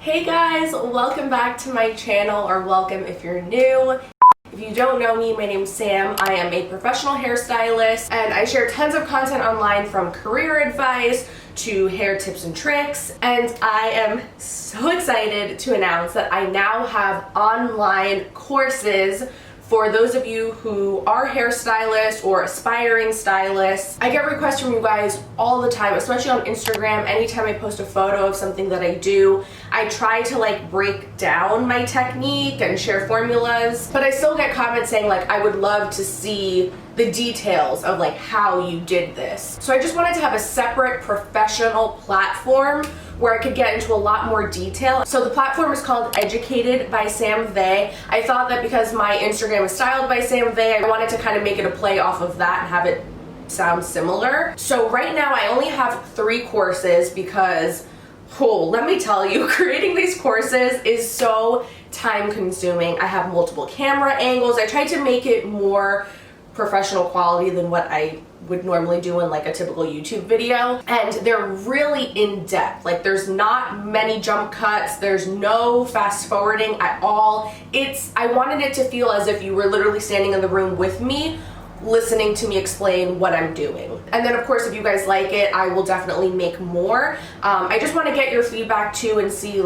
Hey guys, welcome back to my channel, or welcome if you're new. If you don't know me, my name's Sam. I am a professional hairstylist and I share tons of content online, from career advice to hair tips and tricks. And I am so excited to announce that I now have online courses for those of you who are hairstylists or aspiring stylists. I get requests from you guys all the time, especially on Instagram. Anytime I post a photo of something that I do, I try to break down my technique and share formulas, but I still get comments saying I would love to see the details of how you did this. So I just wanted to have a separate professional platform where I could get into a lot more detail. So the platform is called Educated by Sam Vay. I thought that because my Instagram is styled by Sam Vay, I wanted to kind of make it a play off of that and have it sound similar. So right now I only have 3 courses because, let me tell you, creating these courses is so time consuming. I have multiple camera angles. I tried to make it more professional quality than what I would normally do in a typical YouTube video, and they're really in depth. There's not many jump cuts, there's no fast forwarding at all. I wanted it to feel as if you were literally standing in the room with me, listening to me explain what I'm doing. And then of course, if you guys like it, I will definitely make more. I just want to get your feedback too and see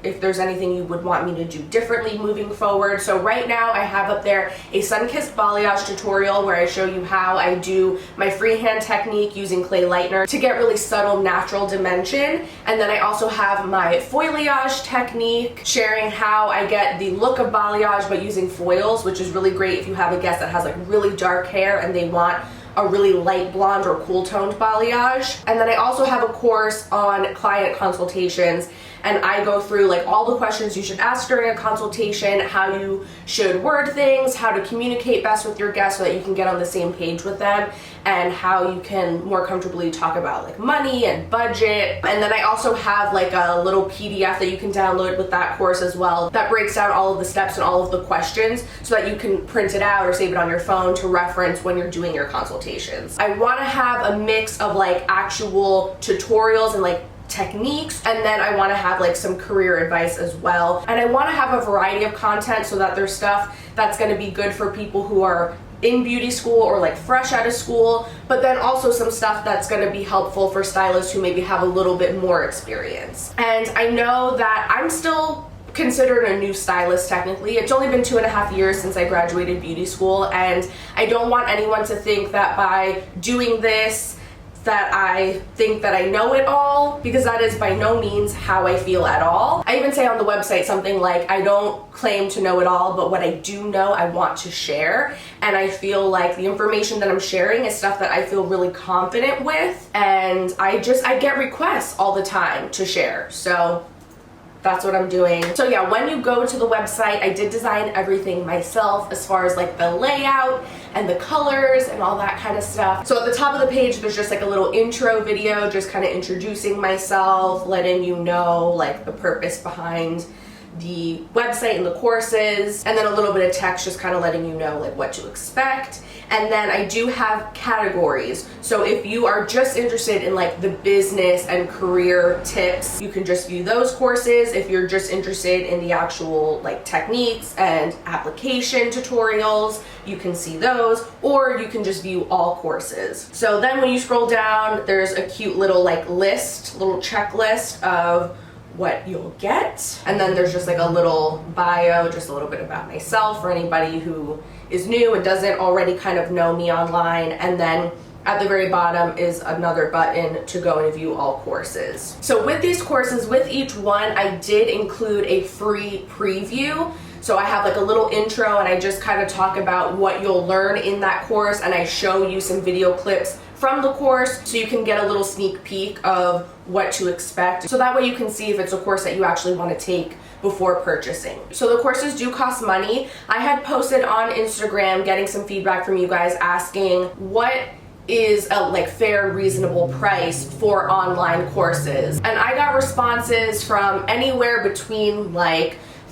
if there's anything you would want me to do differently moving forward. So right now I have up there a sun-kissed balayage tutorial where I show you how I do my freehand technique using clay lightener to get really subtle natural dimension. And then I also have my foilayage technique, sharing how I get the look of balayage but using foils, which is really great if you have a guest that has really dark hair and they want a really light blonde or cool toned balayage. And then I also have a course on client consultations, and I go through all the questions you should ask during a consultation, how you should word things, how to communicate best with your guests so that you can get on the same page with them, and how you can more comfortably talk about money and budget. And then I also have a little PDF that you can download with that course as well that breaks down all of the steps and all of the questions so that you can print it out or save it on your phone to reference when you're doing your consultations. I want to have a mix of actual tutorials and techniques, and then I want to have some career advice as well. And I want to have a variety of content so that there's stuff that's going to be good for people who are in beauty school or fresh out of school, but then also some stuff that's going to be helpful for stylists who maybe have a little bit more experience. And I know that I'm still considered a new stylist technically. It's only been 2.5 years since I graduated beauty school, and I don't want anyone to think that by doing this that I think that I know it all, because that is by no means how I feel at all. I even say on the website something I don't claim to know it all, but what I do know I want to share. And I feel the information that I'm sharing is stuff that I feel really confident with, and I get requests all the time to share. So that's what I'm doing. So yeah, when you go to the website, I did design everything myself as far as the layout and the colors and all that kind of stuff. So at the top of the page, there's just a little intro video, just kind of introducing myself, letting you know the purpose behind the website and the courses, and then a little bit of text just kind of letting you know what to expect. And then I do have categories. So if you are just interested in the business and career tips, you can just view those courses. If you're just interested in the actual techniques and application tutorials, you can see those, or you can just view all courses. So then when you scroll down, there's a cute little little checklist of what you'll get. And then there's just a little bio, just a little bit about myself for anybody who is new and doesn't already kind of know me online. And then at the very bottom is another button to go and view all courses. So with these courses, with each one, I did include a free preview. So I have a little intro, and I just kind of talk about what you'll learn in that course, and I show you some video clips from the course so you can get a little sneak peek of what to expect. So that way you can see if it's a course that you actually want to take before purchasing. So the courses do cost money. I had posted on Instagram getting some feedback from you guys asking what is a fair, reasonable price for online courses. And I got responses from anywhere between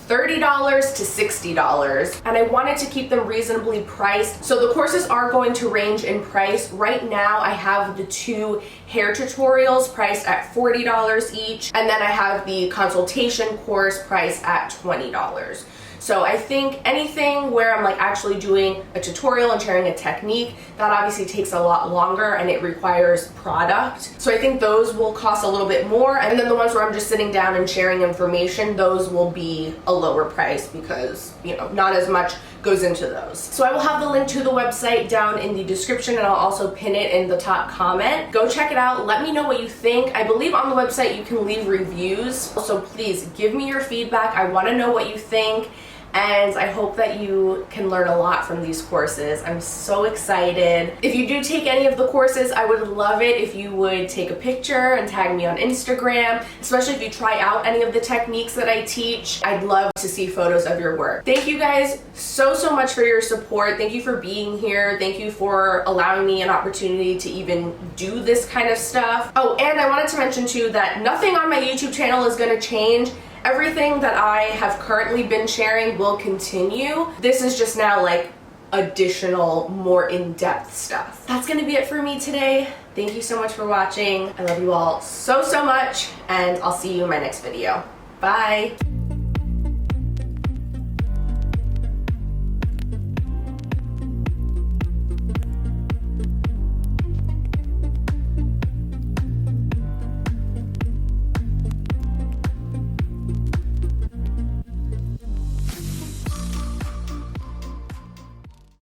$30 to $60, and I wanted to keep them reasonably priced. So the courses are going to range in price. Right now I have the 2 hair tutorials priced at $40 each, and then I have the consultation course priced at $20. So I think anything where I'm like actually doing a tutorial and sharing a technique, that obviously takes a lot longer and it requires product. So I think those will cost a little bit more. And then the ones where I'm just sitting down and sharing information, those will be a lower price because, you know, not as much goes into those. So I will have the link to the website down in the description, and I'll also pin it in the top comment. Go check it out. Let me know what you think. I believe on the website you can leave reviews. So please give me your feedback. I want to know what you think. And I hope that you can learn a lot from these courses. I'm so excited. If you do take any of the courses, I would love it if you would take a picture and tag me on Instagram, especially if you try out any of the techniques that I teach. I'd love to see photos of your work. Thank you guys so much for your support. Thank you for being here. Thank you for allowing me an opportunity to even do this kind of stuff. Oh, and I wanted to mention too that nothing on my YouTube channel is gonna change. Everything that I have currently been sharing will continue. This is just now like additional, more in-depth stuff. That's gonna be it for me today. Thank you so much for watching. I love you all so much, and I'll see you in my next video. Bye.